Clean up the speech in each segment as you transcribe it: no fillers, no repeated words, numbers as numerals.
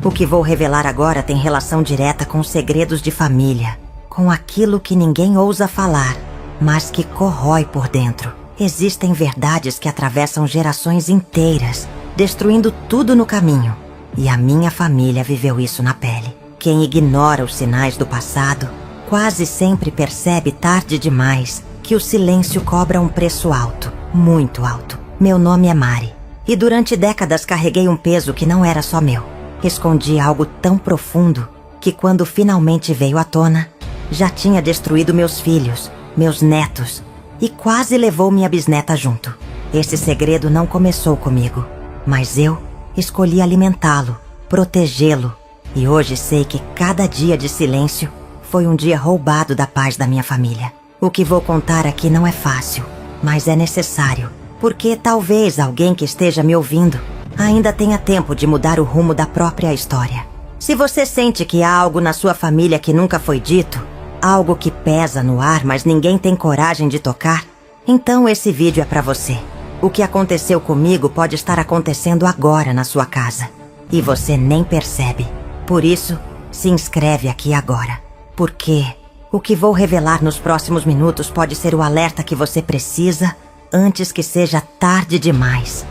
O que vou revelar agora tem relação direta com segredos de família, com aquilo que ninguém ousa falar, mas que corrói por dentro. Existem verdades que atravessam gerações inteiras, destruindo tudo no caminho. E a minha família viveu isso na pele. Quem ignora os sinais do passado, quase sempre percebe tarde demais que o silêncio cobra um preço alto, muito alto. Meu nome é Mari, e durante décadas carreguei um peso que não era só meu. Escondi algo tão profundo que quando finalmente veio à tona, já tinha destruído meus filhos, meus netos, e quase levou minha bisneta junto. Esse segredo não começou comigo, mas eu escolhi alimentá-lo, protegê-lo, e hoje sei que cada dia de silêncio foi um dia roubado da paz da minha família. O que vou contar aqui não é fácil, mas é necessário, porque talvez alguém que esteja me ouvindo ainda tenha tempo de mudar o rumo da própria história. Se você sente que há algo na sua família que nunca foi dito, algo que pesa no ar, mas ninguém tem coragem de tocar, então esse vídeo é para você. O que aconteceu comigo pode estar acontecendo agora na sua casa, e você nem percebe. Por isso, se inscreve aqui agora, porque o que vou revelar nos próximos minutos pode ser o alerta que você precisa antes que seja tarde demais.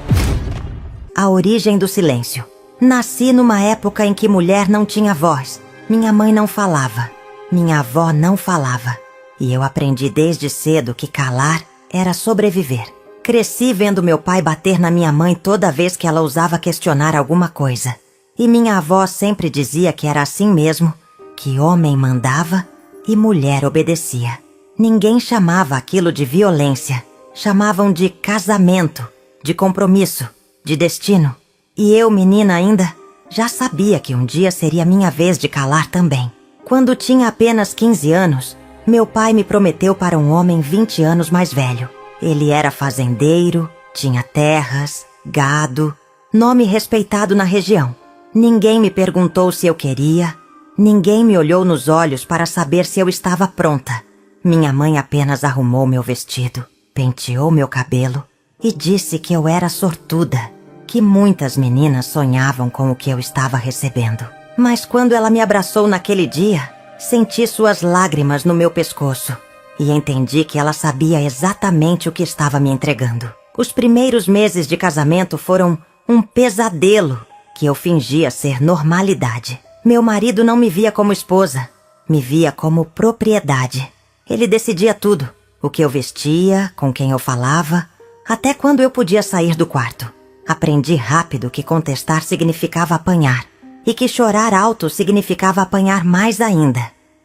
A origem do silêncio. Nasci numa época em que mulher não tinha voz. Minha mãe não falava. Minha avó não falava. E eu aprendi desde cedo que calar era sobreviver. Cresci vendo meu pai bater na minha mãe toda vez que ela ousava questionar alguma coisa. E minha avó sempre dizia que era assim mesmo, que homem mandava e mulher obedecia. Ninguém chamava aquilo de violência. Chamavam de casamento, de compromisso, de destino. E eu, menina ainda, já sabia que um dia seria minha vez de calar também. Quando tinha apenas 15 anos, meu pai me prometeu para um homem 20 anos mais velho. Ele era fazendeiro, tinha terras, gado, nome respeitado na região. Ninguém me perguntou se eu queria, ninguém me olhou nos olhos para saber se eu estava pronta. Minha mãe apenas arrumou meu vestido, penteou meu cabelo e disse que eu era sortuda, que muitas meninas sonhavam com o que eu estava recebendo. Mas quando ela me abraçou naquele dia, senti suas lágrimas no meu pescoço e entendi que ela sabia exatamente o que estava me entregando. Os primeiros meses de casamento foram um pesadelo que eu fingia ser normalidade. Meu marido não me via como esposa, me via como propriedade. Ele decidia tudo, o que eu vestia, com quem eu falava, até quando eu podia sair do quarto. Aprendi rápido que contestar significava apanhar e que chorar alto significava apanhar mais ainda.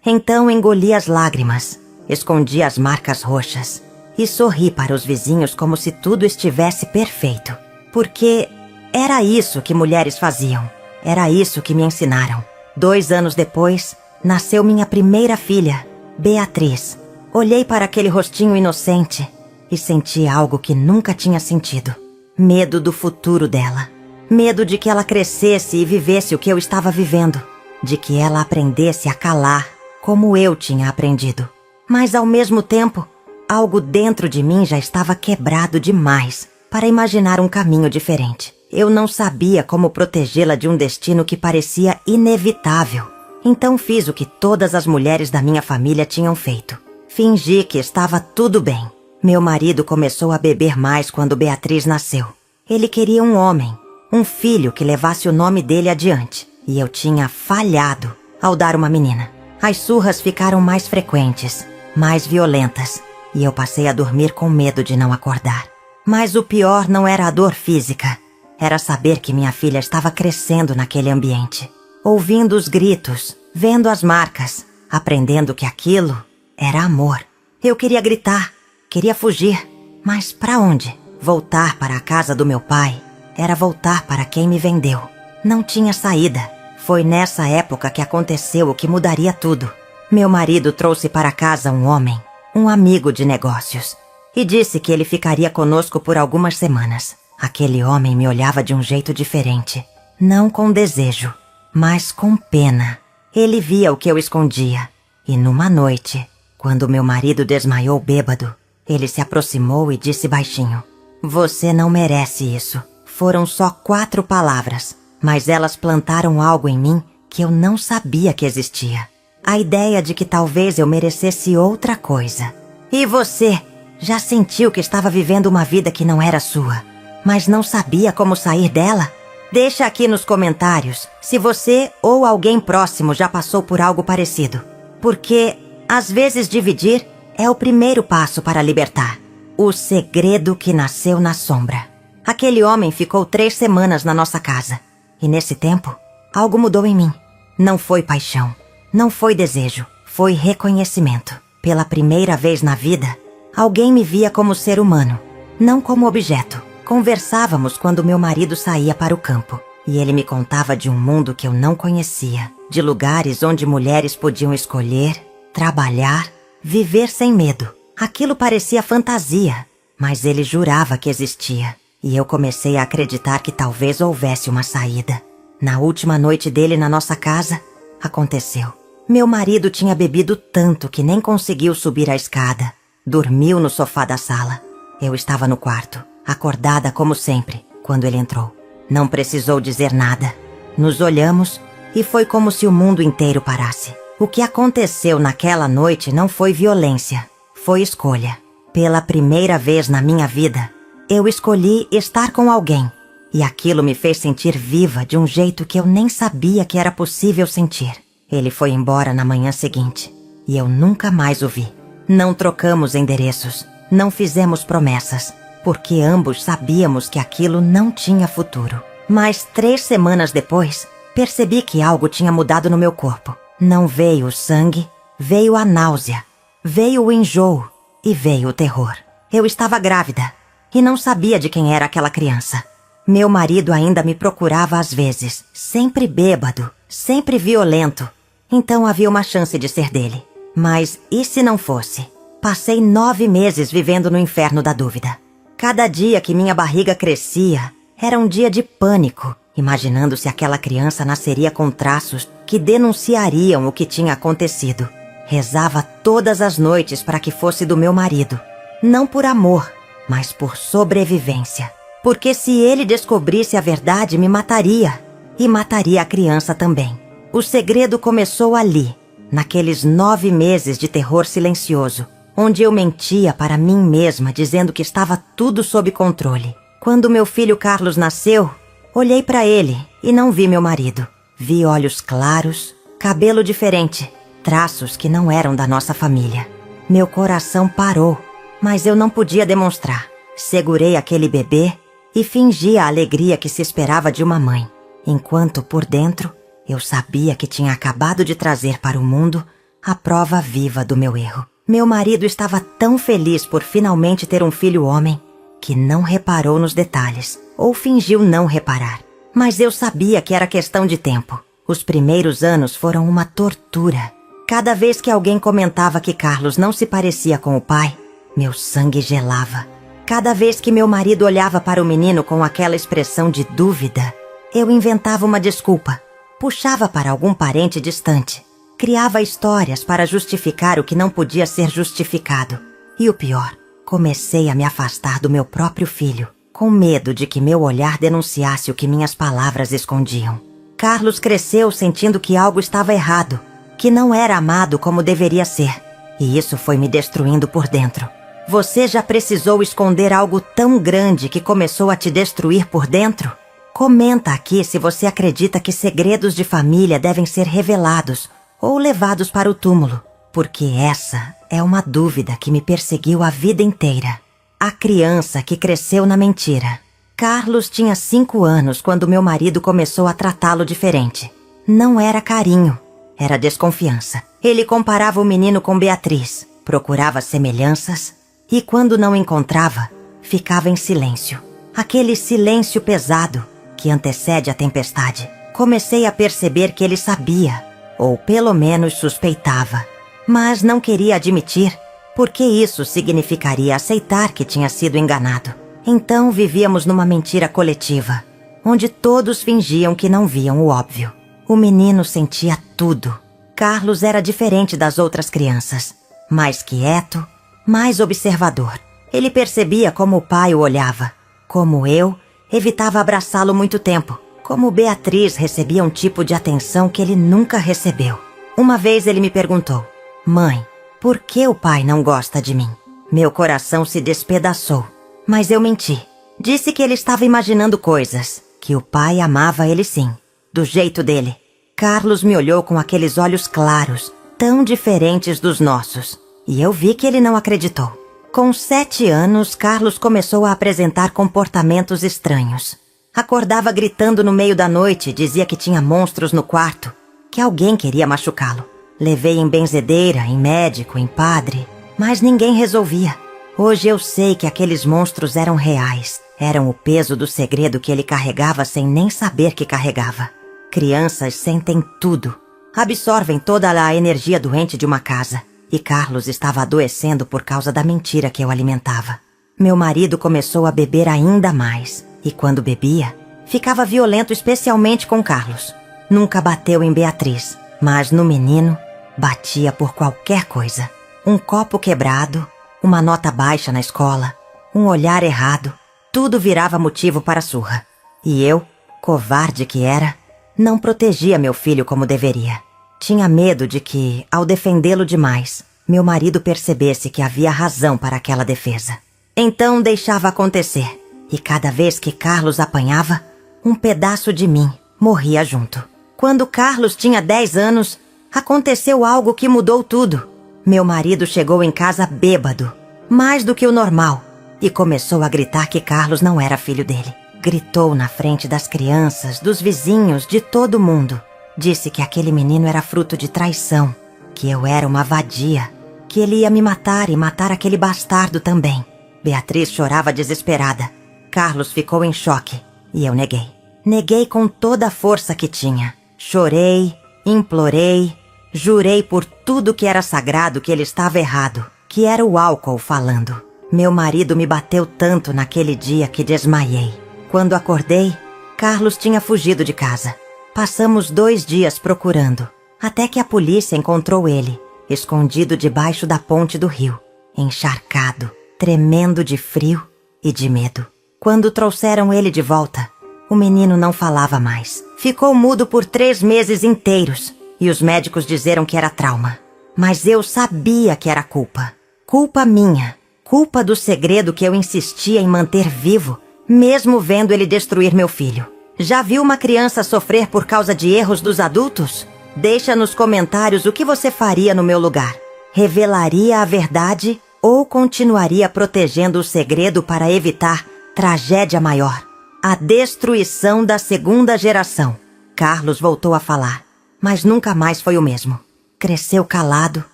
Então engoli as lágrimas, escondi as marcas roxas e sorri para os vizinhos como se tudo estivesse perfeito. Porque era isso que mulheres faziam, era isso que me ensinaram. 2 anos depois, nasceu minha primeira filha, Beatriz. Olhei para aquele rostinho inocente e senti algo que nunca tinha sentido. Medo do futuro dela. Medo de que ela crescesse e vivesse o que eu estava vivendo. De que ela aprendesse a calar, como eu tinha aprendido. Mas ao mesmo tempo, algo dentro de mim já estava quebrado demais para imaginar um caminho diferente. Eu não sabia como protegê-la de um destino que parecia inevitável. Então fiz o que todas as mulheres da minha família tinham feito. Fingi que estava tudo bem. Meu marido começou a beber mais quando Beatriz nasceu. Ele queria um homem, um filho que levasse o nome dele adiante. E eu tinha falhado ao dar uma menina. As surras ficaram mais frequentes, mais violentas, e eu passei a dormir com medo de não acordar. Mas o pior não era a dor física. Era saber que minha filha estava crescendo naquele ambiente. Ouvindo os gritos, vendo as marcas, aprendendo que aquilo era amor. Eu queria gritar, queria fugir, mas para onde? Voltar para a casa do meu pai era voltar para quem me vendeu. Não tinha saída. Foi nessa época que aconteceu o que mudaria tudo. Meu marido trouxe para casa um homem, um amigo de negócios, e disse que ele ficaria conosco por algumas semanas. Aquele homem me olhava de um jeito diferente, não com desejo, mas com pena. Ele via o que eu escondia, e numa noite, quando meu marido desmaiou bêbado, ele se aproximou e disse baixinho: "Você não merece isso." Foram só 4 palavras, mas elas plantaram algo em mim que eu não sabia que existia. A ideia de que talvez eu merecesse outra coisa. E você? Já sentiu que estava vivendo uma vida que não era sua, mas não sabia como sair dela? Deixa aqui nos comentários se você ou alguém próximo já passou por algo parecido. Porque, às vezes, dividir é o primeiro passo para libertar. O segredo que nasceu na sombra. Aquele homem ficou 3 semanas na nossa casa. E nesse tempo, algo mudou em mim. Não foi paixão, não foi desejo, foi reconhecimento. Pela primeira vez na vida, alguém me via como ser humano, não como objeto. Conversávamos quando meu marido saía para o campo. E ele me contava de um mundo que eu não conhecia. De lugares onde mulheres podiam escolher, trabalhar, viver sem medo. Aquilo parecia fantasia, mas ele jurava que existia. E eu comecei a acreditar que talvez houvesse uma saída. Na última noite dele na nossa casa, aconteceu. Meu marido tinha bebido tanto que nem conseguiu subir a escada. Dormiu no sofá da sala. Eu estava no quarto, acordada como sempre, quando ele entrou. Não precisou dizer nada. Nos olhamos e foi como se o mundo inteiro parasse. O que aconteceu naquela noite não foi violência, foi escolha. Pela primeira vez na minha vida, eu escolhi estar com alguém. E aquilo me fez sentir viva de um jeito que eu nem sabia que era possível sentir. Ele foi embora na manhã seguinte e eu nunca mais o vi. Não trocamos endereços, não fizemos promessas, porque ambos sabíamos que aquilo não tinha futuro. Mas 3 semanas depois, percebi que algo tinha mudado no meu corpo. Não veio o sangue, veio a náusea, veio o enjoo e veio o terror. Eu estava grávida e não sabia de quem era aquela criança. Meu marido ainda me procurava às vezes, sempre bêbado, sempre violento. Então havia uma chance de ser dele. Mas e se não fosse? Passei 9 meses vivendo no inferno da dúvida. Cada dia que minha barriga crescia, era um dia de pânico, imaginando se aquela criança nasceria com traços que denunciariam o que tinha acontecido. Rezava todas as noites para que fosse do meu marido. Não por amor, mas por sobrevivência. Porque se ele descobrisse a verdade, me mataria. E mataria a criança também. O segredo começou ali, naqueles 9 meses de terror silencioso, onde eu mentia para mim mesma, dizendo que estava tudo sob controle. Quando meu filho Carlos nasceu, olhei para ele e não vi meu marido. Vi olhos claros, cabelo diferente, traços que não eram da nossa família. Meu coração parou, mas eu não podia demonstrar. Segurei aquele bebê e fingi a alegria que se esperava de uma mãe, enquanto por dentro eu sabia que tinha acabado de trazer para o mundo a prova viva do meu erro. Meu marido estava tão feliz por finalmente ter um filho homem que não reparou nos detalhes, ou fingiu não reparar. Mas eu sabia que era questão de tempo. Os primeiros anos foram uma tortura. Cada vez que alguém comentava que Carlos não se parecia com o pai, meu sangue gelava. Cada vez que meu marido olhava para o menino com aquela expressão de dúvida, eu inventava uma desculpa, puxava para algum parente distante, criava histórias para justificar o que não podia ser justificado. E o pior, comecei a me afastar do meu próprio filho, com medo de que meu olhar denunciasse o que minhas palavras escondiam. Carlos cresceu sentindo que algo estava errado, que não era amado como deveria ser, e isso foi me destruindo por dentro. Você já precisou esconder algo tão grande que começou a te destruir por dentro? Comenta aqui se você acredita que segredos de família devem ser revelados ou levados para o túmulo, porque essa é uma dúvida que me perseguiu a vida inteira. A criança que cresceu na mentira. Carlos tinha 5 anos quando meu marido começou a tratá-lo diferente. Não era carinho, era desconfiança. Ele comparava o menino com Beatriz, procurava semelhanças e quando não encontrava, ficava em silêncio. Aquele silêncio pesado que antecede a tempestade. Comecei a perceber que ele sabia, ou pelo menos suspeitava, mas não queria admitir, porque isso significaria aceitar que tinha sido enganado. Então vivíamos numa mentira coletiva, onde todos fingiam que não viam o óbvio. O menino sentia tudo. Carlos era diferente das outras crianças, mais quieto, mais observador. Ele percebia como o pai o olhava, como eu evitava abraçá-lo muito tempo, Como Beatriz recebia um tipo de atenção que ele nunca recebeu. Uma vez ele me perguntou: Mãe, por que o pai não gosta de mim? Meu coração se despedaçou, mas eu menti. Disse que ele estava imaginando coisas, que o pai amava ele sim, do jeito dele. Carlos me olhou com aqueles olhos claros, tão diferentes dos nossos, e eu vi que ele não acreditou. Com 7 anos, Carlos começou a apresentar comportamentos estranhos. Acordava gritando no meio da noite, dizia que tinha monstros no quarto, que alguém queria machucá-lo. Levei em benzedeira, em médico, em padre, mas ninguém resolvia. Hoje eu sei que aqueles monstros eram reais. Eram o peso do segredo que ele carregava sem nem saber que carregava. Crianças sentem tudo. Absorvem toda a energia doente de uma casa. E Carlos estava adoecendo por causa da mentira que eu alimentava. Meu marido começou a beber ainda mais. E quando bebia, ficava violento especialmente com Carlos. Nunca bateu em Beatriz, mas no menino, batia por qualquer coisa. Um copo quebrado, uma nota baixa na escola, um olhar errado, tudo virava motivo para surra. E eu, covarde que era, não protegia meu filho como deveria. Tinha medo de que, ao defendê-lo demais, meu marido percebesse que havia razão para aquela defesa. Então deixava acontecer. E cada vez que Carlos apanhava, um pedaço de mim morria junto. Quando Carlos tinha 10 anos, aconteceu algo que mudou tudo. Meu marido chegou em casa bêbado, mais do que o normal, e começou a gritar que Carlos não era filho dele. Gritou na frente das crianças, dos vizinhos, de todo mundo. Disse que aquele menino era fruto de traição, que eu era uma vadia, que ele ia me matar e matar aquele bastardo também. Beatriz chorava desesperada. Carlos ficou em choque e eu neguei. Neguei com toda a força que tinha. Chorei, implorei, jurei por tudo que era sagrado que ele estava errado, que era o álcool falando. Meu marido me bateu tanto naquele dia que desmaiei. Quando acordei, Carlos tinha fugido de casa. Passamos 2 dias procurando, até que a polícia encontrou ele, escondido debaixo da ponte do rio, encharcado, tremendo de frio e de medo. Quando trouxeram ele de volta, o menino não falava mais. Ficou mudo por 3 meses inteiros e os médicos disseram que era trauma. Mas eu sabia que era culpa. Culpa minha. Culpa do segredo que eu insistia em manter vivo, mesmo vendo ele destruir meu filho. Já viu uma criança sofrer por causa de erros dos adultos? Deixa nos comentários o que você faria no meu lugar. Revelaria a verdade ou continuaria protegendo o segredo para evitar tragédia maior? A destruição da 2ª geração. Carlos voltou a falar, mas nunca mais foi o mesmo. Cresceu calado,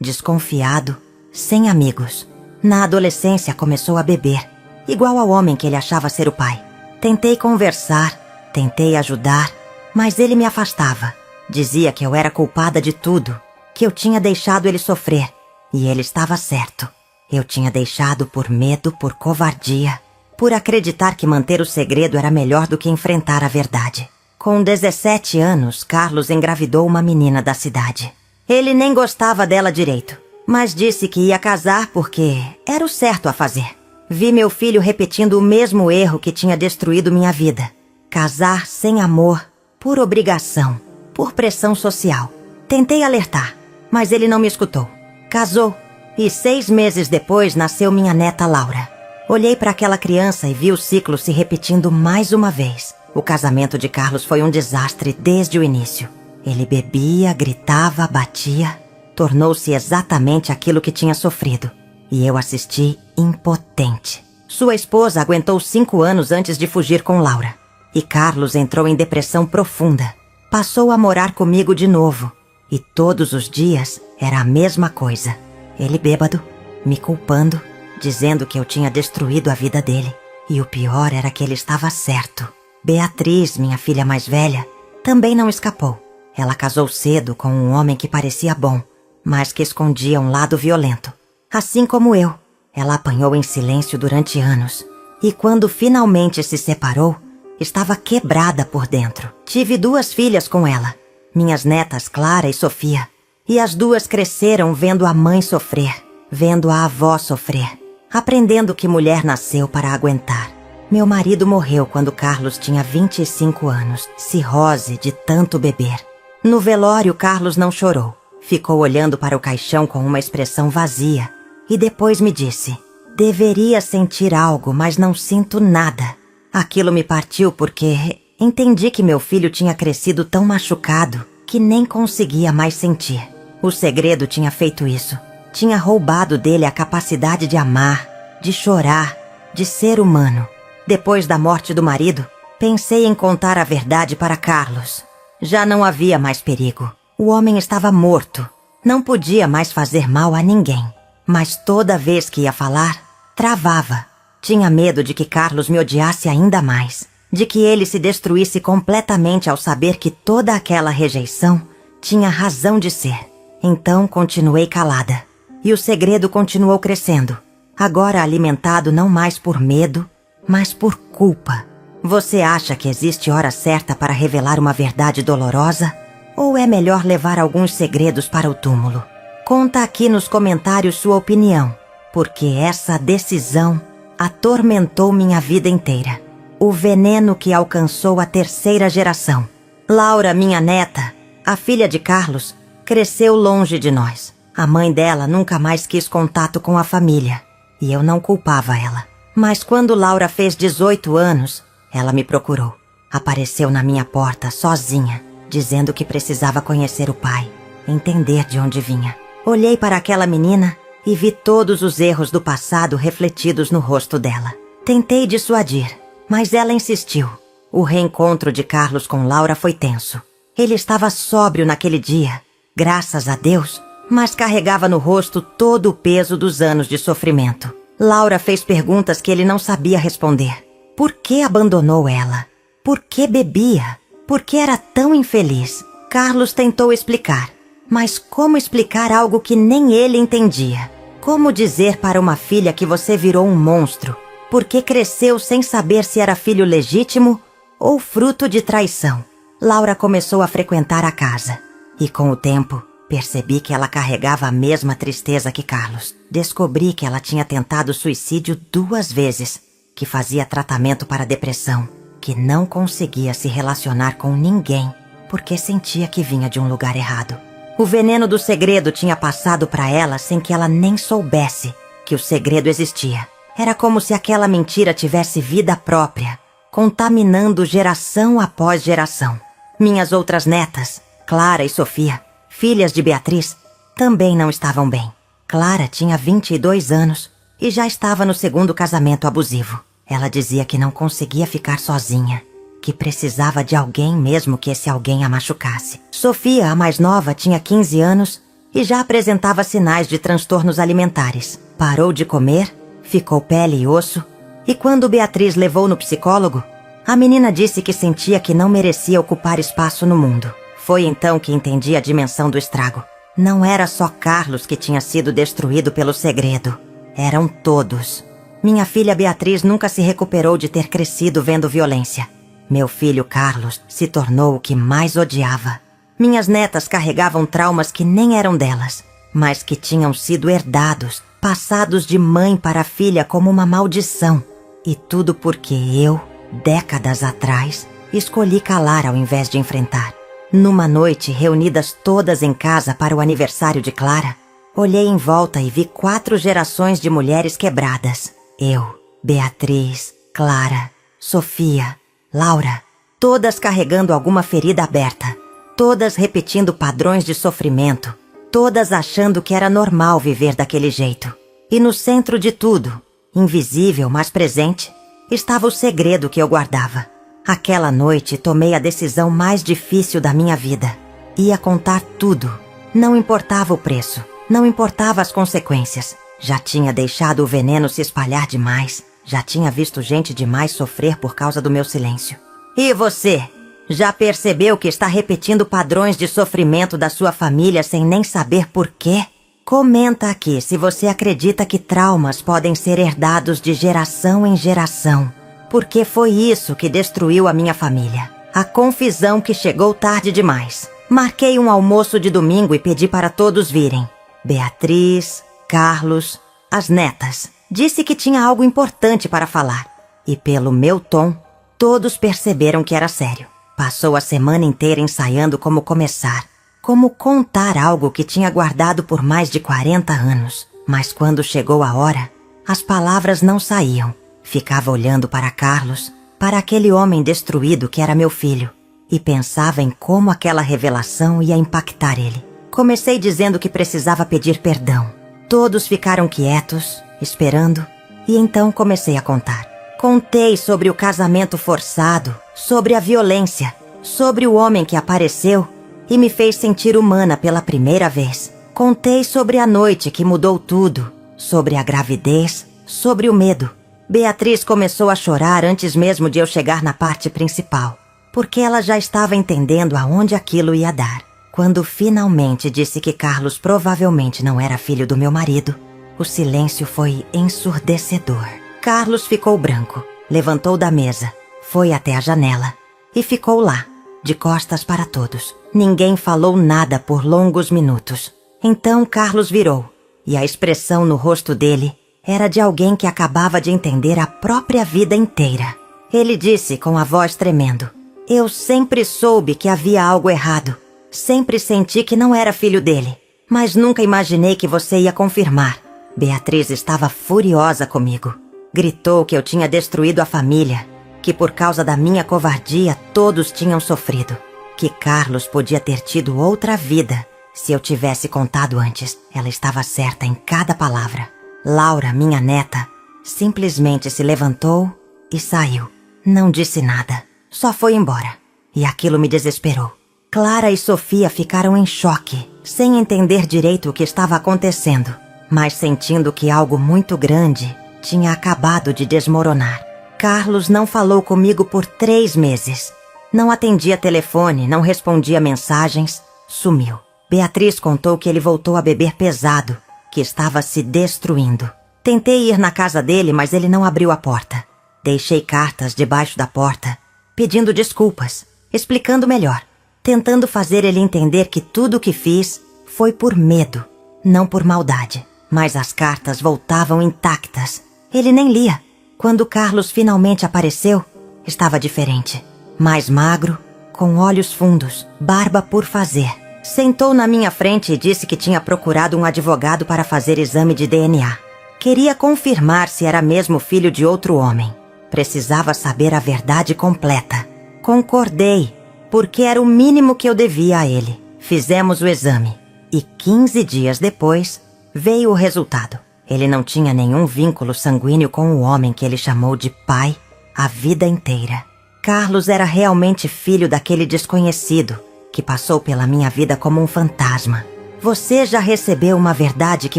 desconfiado, sem amigos. Na adolescência começou a beber, igual ao homem que ele achava ser o pai. Tentei conversar, tentei ajudar, mas ele me afastava. Dizia que eu era culpada de tudo, que eu tinha deixado ele sofrer. E ele estava certo. Eu tinha deixado por medo, por covardia, por acreditar que manter o segredo era melhor do que enfrentar a verdade. Com 17 anos, Carlos engravidou uma menina da cidade. Ele nem gostava dela direito, mas disse que ia casar porque era o certo a fazer. Vi meu filho repetindo o mesmo erro que tinha destruído minha vida. Casar sem amor, por obrigação, por pressão social. Tentei alertar, mas ele não me escutou. Casou, e 6 meses depois nasceu minha neta Laura. Olhei para aquela criança e vi o ciclo se repetindo mais uma vez. O casamento de Carlos foi um desastre desde o início. Ele bebia, gritava, batia. Tornou-se exatamente aquilo que tinha sofrido. E eu assisti impotente. Sua esposa aguentou 5 anos antes de fugir com Laura. E Carlos entrou em depressão profunda. Passou a morar comigo de novo. E todos os dias era a mesma coisa. Ele bêbado, me culpando, dizendo que eu tinha destruído a vida dele. E o pior era que ele estava certo. Beatriz, minha filha mais velha, também não escapou. Ela casou cedo com um homem que parecia bom, mas que escondia um lado violento. Assim como eu, ela apanhou em silêncio durante anos. E quando finalmente se separou, estava quebrada por dentro. Tive 2 filhas com ela, minhas netas Clara e Sofia. E as 2 cresceram vendo a mãe sofrer, vendo a avó sofrer, aprendendo que mulher nasceu para aguentar. Meu marido morreu quando Carlos tinha 25 anos, cirrose de tanto beber. No velório, Carlos não chorou. Ficou olhando para o caixão com uma expressão vazia e depois me disse: deveria sentir algo, mas não sinto nada. Aquilo me partiu porque entendi que meu filho tinha crescido tão machucado que nem conseguia mais sentir. O segredo tinha feito isso. Tinha roubado dele a capacidade de amar, de chorar, de ser humano. Depois da morte do marido, pensei em contar a verdade para Carlos. Já não havia mais perigo. O homem estava morto. Não podia mais fazer mal a ninguém. Mas toda vez que ia falar, travava. Tinha medo de que Carlos me odiasse ainda mais. De que ele se destruísse completamente ao saber que toda aquela rejeição tinha razão de ser. Então continuei calada. E o segredo continuou crescendo. Agora alimentado não mais por medo, mas por culpa. Você acha que existe hora certa para revelar uma verdade dolorosa? Ou é melhor levar alguns segredos para o túmulo? Conta aqui nos comentários sua opinião, porque essa decisão atormentou minha vida inteira. O veneno que alcançou a 3ª geração. Laura, minha neta, a filha de Carlos, cresceu longe de nós. A mãe dela nunca mais quis contato com a família, e eu não culpava ela. Mas quando Laura fez 18 anos, ela me procurou. Apareceu na minha porta, sozinha, dizendo que precisava conhecer o pai, entender de onde vinha. Olhei para aquela menina e vi todos os erros do passado refletidos no rosto dela. Tentei dissuadir, mas ela insistiu. O reencontro de Carlos com Laura foi tenso. Ele estava sóbrio naquele dia, graças a Deus, mas carregava no rosto todo o peso dos anos de sofrimento. Laura fez perguntas que ele não sabia responder. Por que abandonou ela? Por que bebia? Por que era tão infeliz? Carlos tentou explicar. Mas como explicar algo que nem ele entendia? Como dizer para uma filha que você virou um monstro, porque cresceu sem saber se era filho legítimo ou fruto de traição? Laura começou a frequentar a casa. E com o tempo, percebi que ela carregava a mesma tristeza que Carlos. Descobri que ela tinha tentado suicídio 2 vezes, que fazia tratamento para depressão, que não conseguia se relacionar com ninguém, porque sentia que vinha de um lugar errado. O veneno do segredo tinha passado para ela sem que ela nem soubesse que o segredo existia. Era como se aquela mentira tivesse vida própria, contaminando geração após geração. Minhas outras netas, Clara e Sofia, filhas de Beatriz, também não estavam bem. Clara tinha 22 anos e já estava no 2º casamento abusivo. Ela dizia que não conseguia ficar sozinha, que precisava de alguém mesmo que esse alguém a machucasse. Sofia, a mais nova, tinha 15 anos e já apresentava sinais de transtornos alimentares. Parou de comer, ficou pele e osso, e quando Beatriz levou no psicólogo, a menina disse que sentia que não merecia ocupar espaço no mundo. Foi então que entendi a dimensão do estrago. Não era só Carlos que tinha sido destruído pelo segredo. Eram todos. Minha filha Beatriz nunca se recuperou de ter crescido vendo violência. Meu filho Carlos se tornou o que mais odiava. Minhas netas carregavam traumas que nem eram delas, mas que tinham sido herdados, passados de mãe para filha como uma maldição. E tudo porque eu, décadas atrás, escolhi calar ao invés de enfrentar. Numa noite, reunidas todas em casa para o aniversário de Clara, olhei em volta e vi 4 gerações de mulheres quebradas. Eu, Beatriz, Clara, Sofia, Laura, todas carregando alguma ferida aberta, todas repetindo padrões de sofrimento, todas achando que era normal viver daquele jeito. E no centro de tudo, invisível mas presente, estava o segredo que eu guardava. Aquela noite tomei a decisão mais difícil da minha vida. Ia contar tudo. Não importava o preço, não importava as consequências. Já tinha deixado o veneno se espalhar demais. Já tinha visto gente demais sofrer por causa do meu silêncio. E você? Já percebeu que está repetindo padrões de sofrimento da sua família sem nem saber por quê? Comenta aqui se você acredita que traumas podem ser herdados de geração em geração. Porque foi isso que destruiu a minha família. A confusão que chegou tarde demais. Marquei um almoço de domingo e pedi para todos virem. Beatriz, Carlos, as netas. Disse que tinha algo importante para falar. E pelo meu tom, todos perceberam que era sério. Passou a semana inteira ensaiando como começar, como contar algo que tinha guardado por mais de 40 anos. Mas quando chegou a hora, as palavras não saíam. Ficava olhando para Carlos, para aquele homem destruído que era meu filho, e pensava em como aquela revelação ia impactar ele. Comecei dizendo que precisava pedir perdão. Todos ficaram quietos, esperando, e então comecei a contar. Contei sobre o casamento forçado, sobre a violência, sobre o homem que apareceu e me fez sentir humana pela primeira vez. Contei sobre a noite que mudou tudo, sobre a gravidez, sobre o medo. Beatriz começou a chorar antes mesmo de eu chegar na parte principal, porque ela já estava entendendo aonde aquilo ia dar. Quando finalmente disse que Carlos provavelmente não era filho do meu marido, o silêncio foi ensurdecedor. Carlos ficou branco, levantou da mesa, foi até a janela e ficou lá, de costas para todos. Ninguém falou nada por longos minutos. Então Carlos virou, e a expressão no rosto dele era de alguém que acabava de entender a própria vida inteira. Ele disse com a voz tremendo: "Eu sempre soube que havia algo errado. Sempre senti que não era filho dele, mas nunca imaginei que você ia confirmar." Beatriz estava furiosa comigo. Gritou que eu tinha destruído a família, que por causa da minha covardia todos tinham sofrido, que Carlos podia ter tido outra vida se eu tivesse contado antes. Ela estava certa em cada palavra. Laura, minha neta, simplesmente se levantou e saiu. Não disse nada, só foi embora. E aquilo me desesperou. Clara e Sofia ficaram em choque, sem entender direito o que estava acontecendo, mas sentindo que algo muito grande tinha acabado de desmoronar. Carlos não falou comigo por 3 meses. Não atendia telefone, não respondia mensagens, sumiu. Beatriz contou que ele voltou a beber pesado, que estava se destruindo. Tentei ir na casa dele, mas ele não abriu a porta. Deixei cartas debaixo da porta, pedindo desculpas, explicando melhor, tentando fazer ele entender que tudo o que fiz foi por medo, não por maldade. Mas as cartas voltavam intactas. Ele nem lia. Quando Carlos finalmente apareceu, estava diferente. Mais magro, com olhos fundos, barba por fazer. Sentou na minha frente e disse que tinha procurado um advogado para fazer exame de DNA. Queria confirmar se era mesmo filho de outro homem. Precisava saber a verdade completa. Concordei, porque era o mínimo que eu devia a ele. Fizemos o exame. E 15 dias depois, veio o resultado. Ele não tinha nenhum vínculo sanguíneo com o homem que ele chamou de pai a vida inteira. Carlos era realmente filho daquele desconhecido que passou pela minha vida como um fantasma. Você já recebeu uma verdade que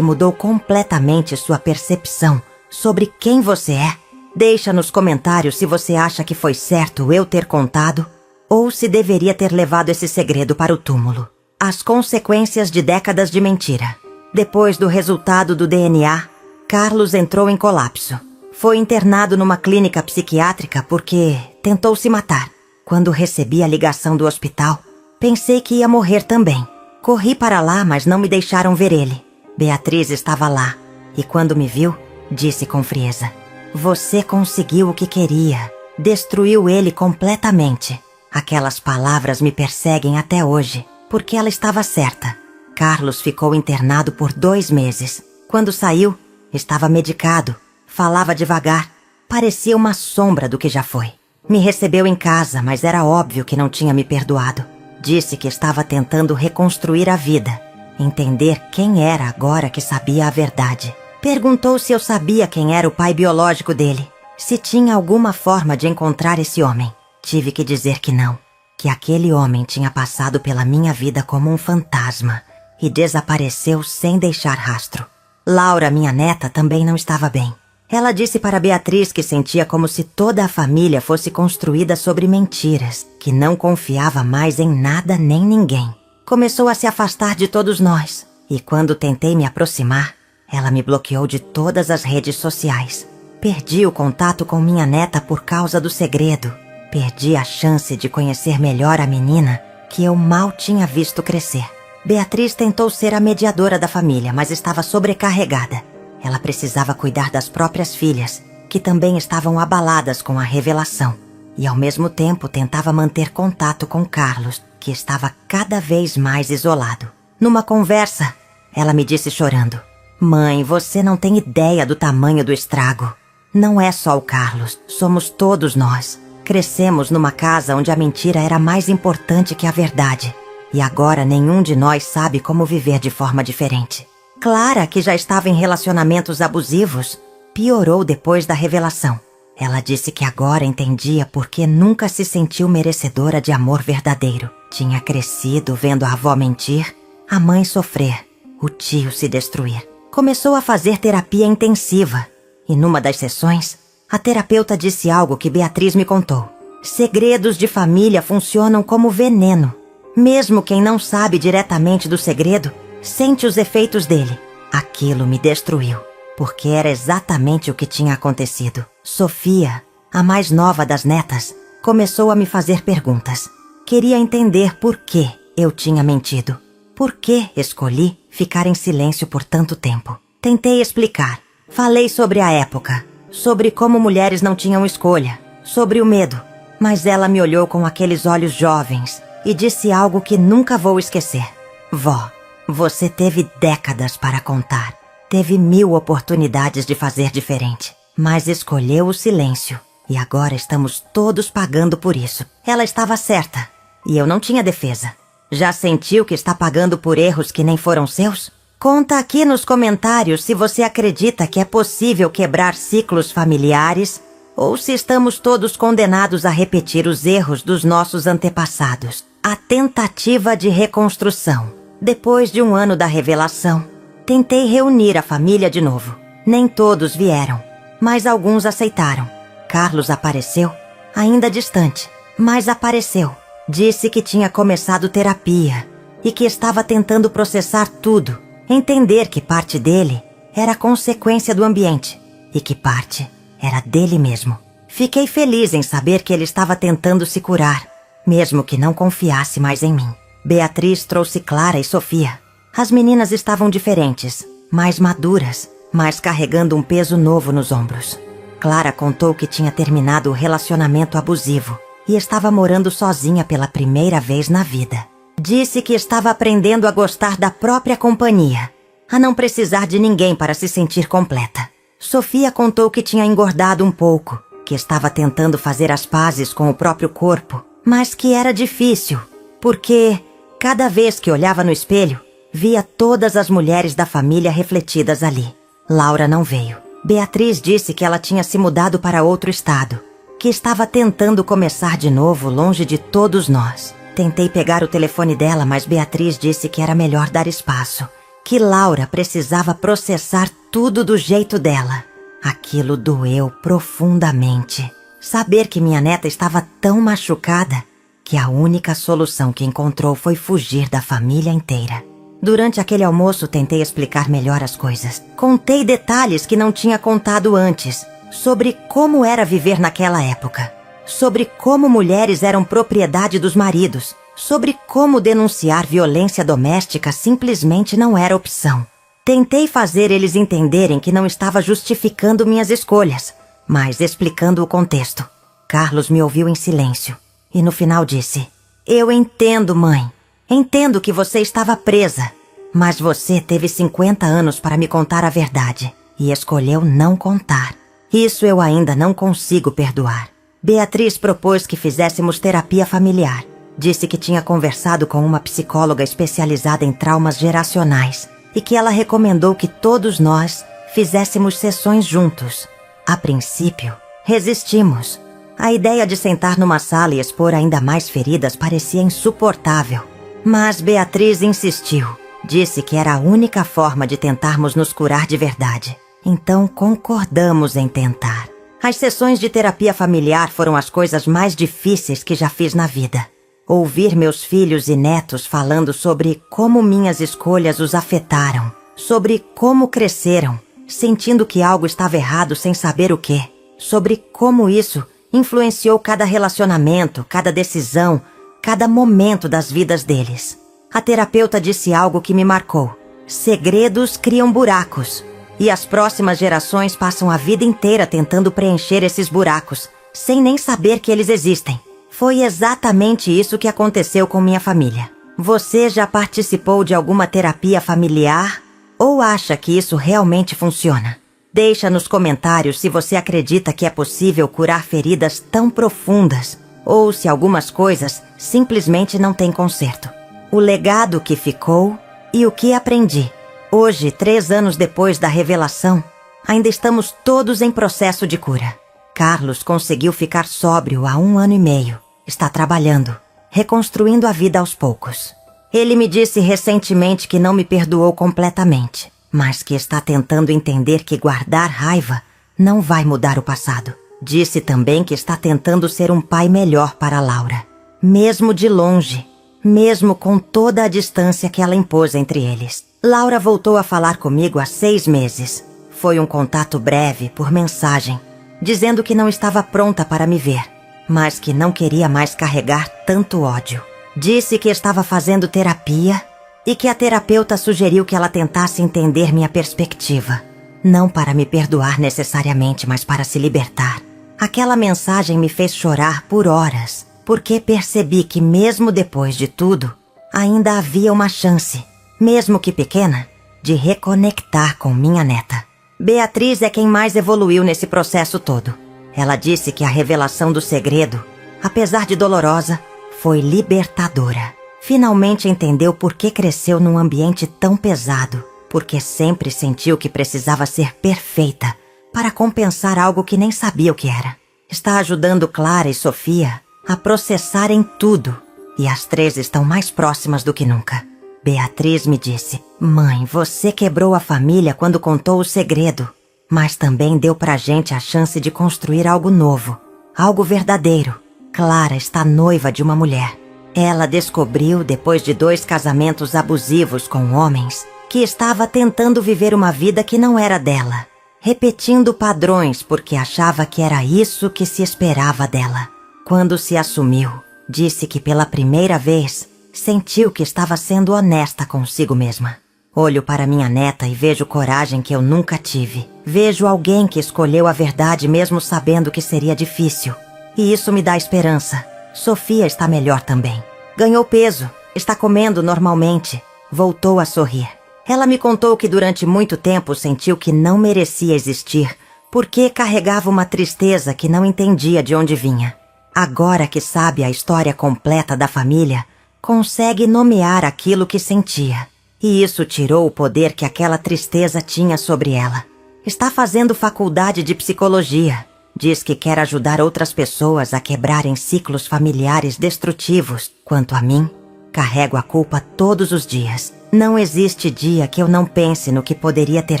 mudou completamente sua percepção sobre quem você é? Deixa nos comentários se você acha que foi certo eu ter contado ou se deveria ter levado esse segredo para o túmulo. As consequências de décadas de mentira. Depois do resultado do DNA, Carlos entrou em colapso. Foi internado numa clínica psiquiátrica porque tentou se matar. Quando recebi a ligação do hospital, pensei que ia morrer também. Corri para lá, mas não me deixaram ver ele. Beatriz estava lá e quando me viu, disse com frieza: "Você conseguiu o que queria. Destruiu ele completamente." Aquelas palavras me perseguem até hoje, porque ela estava certa. Carlos ficou internado por 2 meses. Quando saiu, estava medicado, falava devagar, parecia uma sombra do que já foi. Me recebeu em casa, mas era óbvio que não tinha me perdoado. Disse que estava tentando reconstruir a vida, entender quem era agora que sabia a verdade. Perguntou se eu sabia quem era o pai biológico dele, se tinha alguma forma de encontrar esse homem. Tive que dizer que não, que aquele homem tinha passado pela minha vida como um fantasma e desapareceu sem deixar rastro. Laura, minha neta, também não estava bem. Ela disse para Beatriz que sentia como se toda a família fosse construída sobre mentiras, que não confiava mais em nada nem ninguém. Começou a se afastar de todos nós, e quando tentei me aproximar, ela me bloqueou de todas as redes sociais. Perdi o contato com minha neta por causa do segredo. Perdi a chance de conhecer melhor a menina que eu mal tinha visto crescer. Beatriz tentou ser a mediadora da família, mas estava sobrecarregada. Ela precisava cuidar das próprias filhas que também estavam abaladas com a revelação, e ao mesmo tempo tentava manter contato com Carlos, que estava cada vez mais isolado. Numa conversa, ela me disse chorando: "Mãe, você não tem ideia do tamanho do estrago. Não é só o Carlos, somos todos nós. Crescemos numa casa onde a mentira era mais importante que a verdade. E agora nenhum de nós sabe como viver de forma diferente." Clara, que já estava em relacionamentos abusivos, piorou depois da revelação. Ela disse que agora entendia por que nunca se sentiu merecedora de amor verdadeiro. Tinha crescido vendo a avó mentir, a mãe sofrer, o tio se destruir. Começou a fazer terapia intensiva. E numa das sessões, a terapeuta disse algo que Beatriz me contou: segredos de família funcionam como veneno. Mesmo quem não sabe diretamente do segredo, sente os efeitos dele. Aquilo me destruiu, porque era exatamente o que tinha acontecido. Sofia, a mais nova das netas, começou a me fazer perguntas. Queria entender por que eu tinha mentido. Por que escolhi ficar em silêncio por tanto tempo. Tentei explicar. Falei sobre a época, sobre como mulheres não tinham escolha, sobre o medo. Mas ela me olhou com aqueles olhos jovens e disse algo que nunca vou esquecer. Vó, você teve décadas para contar. Teve 1000 oportunidades de fazer diferente, mas escolheu o silêncio. E agora estamos todos pagando por isso. Ela estava certa, e eu não tinha defesa. Já sentiu que está pagando por erros que nem foram seus? Conta aqui nos comentários se você acredita que é possível quebrar ciclos familiares ou se estamos todos condenados a repetir os erros dos nossos antepassados. A tentativa de reconstrução. Depois de 1 ano da revelação, tentei reunir a família de novo. Nem todos vieram, mas alguns aceitaram. Carlos apareceu, ainda distante, mas apareceu. Disse que tinha começado terapia e que estava tentando processar tudo. Entender que parte dele era consequência do ambiente e que parte era dele mesmo. Fiquei feliz em saber que ele estava tentando se curar, mesmo que não confiasse mais em mim. Beatriz trouxe Clara e Sofia. As meninas estavam diferentes, mais maduras, mas carregando um peso novo nos ombros. Clara contou que tinha terminado o relacionamento abusivo e estava morando sozinha pela primeira vez na vida. Disse que estava aprendendo a gostar da própria companhia, a não precisar de ninguém para se sentir completa. Sofia contou que tinha engordado um pouco, que estava tentando fazer as pazes com o próprio corpo, mas que era difícil, porque cada vez que olhava no espelho, via todas as mulheres da família refletidas ali. Laura não veio. Beatriz disse que ela tinha se mudado para outro estado, que estava tentando começar de novo longe de todos nós. Tentei pegar o telefone dela, mas Beatriz disse que era melhor dar espaço, que Laura precisava processar tudo do jeito dela. Aquilo doeu profundamente. Saber que minha neta estava tão machucada que a única solução que encontrou foi fugir da família inteira. Durante aquele almoço tentei explicar melhor as coisas. Contei detalhes que não tinha contado antes, sobre como era viver naquela época. Sobre como mulheres eram propriedade dos maridos, sobre como denunciar violência doméstica simplesmente não era opção. Tentei fazer eles entenderem que não estava justificando minhas escolhas, mas explicando o contexto. Carlos me ouviu em silêncio e no final disse: "Eu entendo, mãe. Entendo que você estava presa, mas você teve 50 anos para me contar a verdade e escolheu não contar. Isso eu ainda não consigo perdoar." Beatriz propôs que fizéssemos terapia familiar. Disse que tinha conversado com uma psicóloga especializada em traumas geracionais e que ela recomendou que todos nós fizéssemos sessões juntos. A princípio, resistimos. A ideia de sentar numa sala e expor ainda mais feridas parecia insuportável. Mas Beatriz insistiu. Disse que era a única forma de tentarmos nos curar de verdade. Então concordamos em tentar. As sessões de terapia familiar foram as coisas mais difíceis que já fiz na vida. Ouvir meus filhos e netos falando sobre como minhas escolhas os afetaram, sobre como cresceram, sentindo que algo estava errado sem saber o quê, sobre como isso influenciou cada relacionamento, cada decisão, cada momento das vidas deles. A terapeuta disse algo que me marcou: segredos criam buracos. E as próximas gerações passam a vida inteira tentando preencher esses buracos, sem nem saber que eles existem. Foi exatamente isso que aconteceu com minha família. Você já participou de alguma terapia familiar? Ou acha que isso realmente funciona? Deixa nos comentários se você acredita que é possível curar feridas tão profundas, ou se algumas coisas simplesmente não têm conserto. O legado que ficou e o que aprendi. Hoje, 3 anos depois da revelação, ainda estamos todos em processo de cura. Carlos conseguiu ficar sóbrio há 1 ano e meio. Está trabalhando, reconstruindo a vida aos poucos. Ele me disse recentemente que não me perdoou completamente, mas que está tentando entender que guardar raiva não vai mudar o passado. Disse também que está tentando ser um pai melhor para Laura, mesmo de longe, mesmo com toda a distância que ela impôs entre eles. Laura voltou a falar comigo há 6 meses. Foi um contato breve, por mensagem, dizendo que não estava pronta para me ver, mas que não queria mais carregar tanto ódio. Disse que estava fazendo terapia e que a terapeuta sugeriu que ela tentasse entender minha perspectiva. Não para me perdoar necessariamente, mas para se libertar. Aquela mensagem me fez chorar por horas, porque percebi que mesmo depois de tudo, ainda havia uma chance, mesmo que pequena, de reconectar com minha neta. Beatriz é quem mais evoluiu nesse processo todo. Ela disse que a revelação do segredo, apesar de dolorosa, foi libertadora. Finalmente entendeu por que cresceu num ambiente tão pesado, porque sempre sentiu que precisava ser perfeita para compensar algo que nem sabia o que era. Está ajudando Clara e Sofia a processarem tudo, e as 3 estão mais próximas do que nunca. Beatriz me disse: "Mãe, você quebrou a família quando contou o segredo, mas também deu pra gente a chance de construir algo novo, algo verdadeiro. Clara está noiva de uma mulher. Ela descobriu, depois de 2 casamentos abusivos com homens, que estava tentando viver uma vida que não era dela, repetindo padrões porque achava que era isso que se esperava dela. Quando se assumiu, disse que pela primeira vez sentiu que estava sendo honesta consigo mesma. Olho para minha neta e vejo coragem que eu nunca tive. Vejo alguém que escolheu a verdade mesmo sabendo que seria difícil. E isso me dá esperança. Sofia está melhor também. Ganhou peso, está comendo normalmente, voltou a sorrir. Ela me contou que durante muito tempo sentiu que não merecia existir, porque carregava uma tristeza que não entendia de onde vinha. Agora que sabe a história completa da família, consegue nomear aquilo que sentia. E isso tirou o poder que aquela tristeza tinha sobre ela. Está fazendo faculdade de psicologia. Diz que quer ajudar outras pessoas a quebrarem ciclos familiares destrutivos. Quanto a mim, carrego a culpa todos os dias. Não existe dia que eu não pense no que poderia ter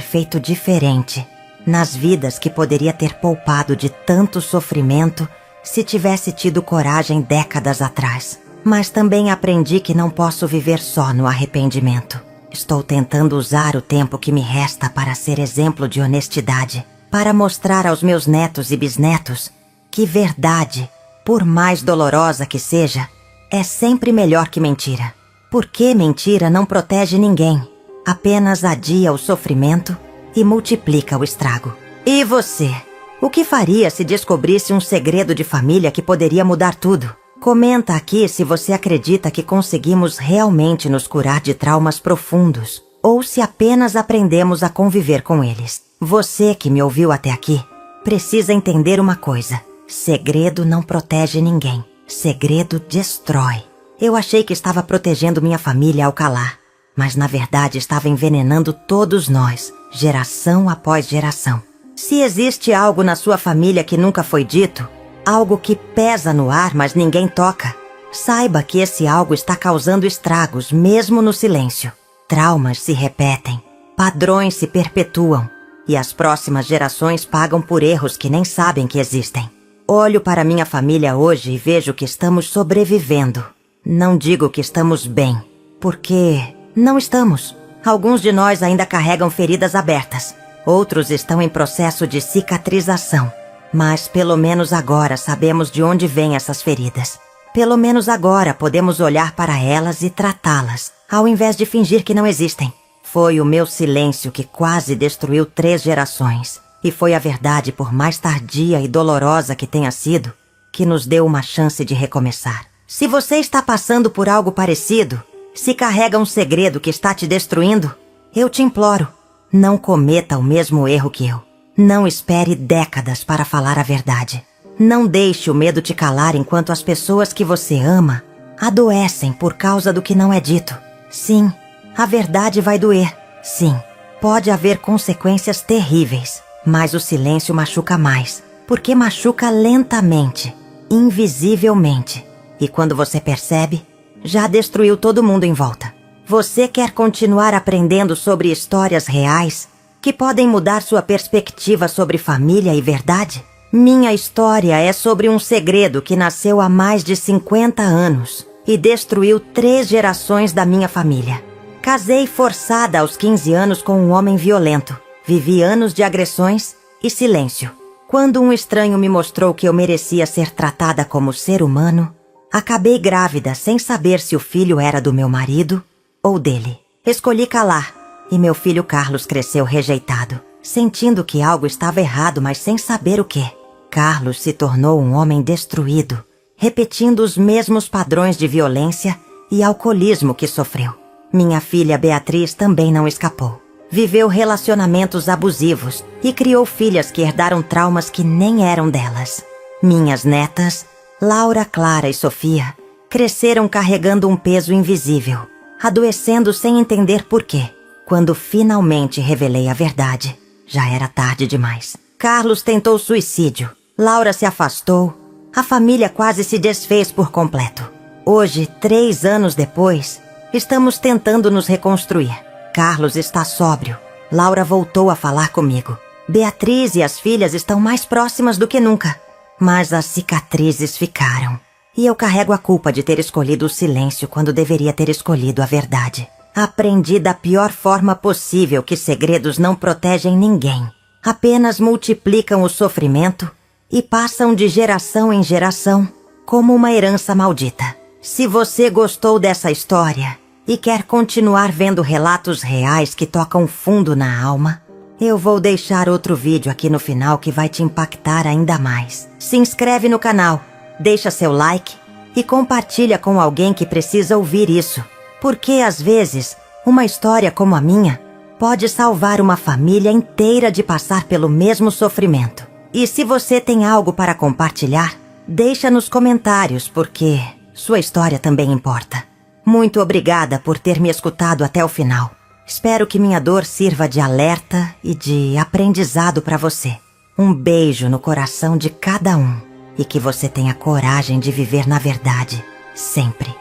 feito diferente, nas vidas que poderia ter poupado de tanto sofrimento se tivesse tido coragem décadas atrás. Mas também aprendi que não posso viver só no arrependimento. Estou tentando usar o tempo que me resta para ser exemplo de honestidade, para mostrar aos meus netos e bisnetos que verdade, por mais dolorosa que seja, é sempre melhor que mentira. Porque mentira não protege ninguém, apenas adia o sofrimento e multiplica o estrago. E você? O que faria se descobrisse um segredo de família que poderia mudar tudo? Comenta aqui se você acredita que conseguimos realmente nos curar de traumas profundos, ou se apenas aprendemos a conviver com eles. Você que me ouviu até aqui, precisa entender uma coisa: segredo não protege ninguém, segredo destrói. Eu achei que estava protegendo minha família ao calar, mas na verdade estava envenenando todos nós, geração após geração. Se existe algo na sua família que nunca foi dito, algo que pesa no ar, mas ninguém toca, saiba que esse algo está causando estragos, mesmo no silêncio. Traumas se repetem, padrões se perpetuam, e as próximas gerações pagam por erros que nem sabem que existem. Olho para minha família hoje e vejo que estamos sobrevivendo. Não digo que estamos bem, porque não estamos. Alguns de nós ainda carregam feridas abertas, outros estão em processo de cicatrização. Mas pelo menos agora sabemos de onde vêm essas feridas. Pelo menos agora podemos olhar para elas e tratá-las, ao invés de fingir que não existem. Foi o meu silêncio que quase destruiu 3 gerações. E foi a verdade, por mais tardia e dolorosa que tenha sido, que nos deu uma chance de recomeçar. Se você está passando por algo parecido, se carrega um segredo que está te destruindo, eu te imploro, não cometa o mesmo erro que eu. Não espere décadas para falar a verdade. Não deixe o medo te calar enquanto as pessoas que você ama adoecem por causa do que não é dito. Sim, a verdade vai doer. Sim, pode haver consequências terríveis, mas o silêncio machuca mais, porque machuca lentamente, invisivelmente. E quando você percebe, já destruiu todo mundo em volta. Você quer continuar aprendendo sobre histórias reais que podem mudar sua perspectiva sobre família e verdade? Minha história é sobre um segredo que nasceu há mais de 50 anos e destruiu 3 gerações da minha família. Casei forçada aos 15 anos com um homem violento. Vivi anos de agressões e silêncio. Quando um estranho me mostrou que eu merecia ser tratada como ser humano, acabei grávida sem saber se o filho era do meu marido ou dele. Escolhi calar e meu filho Carlos cresceu rejeitado, sentindo que algo estava errado, mas sem saber o quê. Carlos se tornou um homem destruído, repetindo os mesmos padrões de violência e alcoolismo que sofreu. Minha filha Beatriz também não escapou. Viveu relacionamentos abusivos e criou filhas que herdaram traumas que nem eram delas. Minhas netas, Laura, Clara e Sofia, cresceram carregando um peso invisível, adoecendo sem entender por quê. Quando finalmente revelei a verdade, já era tarde demais. Carlos tentou suicídio, Laura se afastou, a família quase se desfez por completo. Hoje, 3 anos depois, estamos tentando nos reconstruir. Carlos está sóbrio, Laura voltou a falar comigo. Beatriz e as filhas estão mais próximas do que nunca. Mas as cicatrizes ficaram. E eu carrego a culpa de ter escolhido o silêncio quando deveria ter escolhido a verdade. Aprendi da pior forma possível que segredos não protegem ninguém. Apenas multiplicam o sofrimento e passam de geração em geração como uma herança maldita. Se você gostou dessa história e quer continuar vendo relatos reais que tocam fundo na alma, eu vou deixar outro vídeo aqui no final que vai te impactar ainda mais. Se inscreve no canal, deixa seu like e compartilha com alguém que precisa ouvir isso. Porque, às vezes, uma história como a minha pode salvar uma família inteira de passar pelo mesmo sofrimento. E se você tem algo para compartilhar, deixa nos comentários, porque sua história também importa. Muito obrigada por ter me escutado até o final. Espero que minha dor sirva de alerta e de aprendizado para você. Um beijo no coração de cada um e que você tenha coragem de viver na verdade, sempre.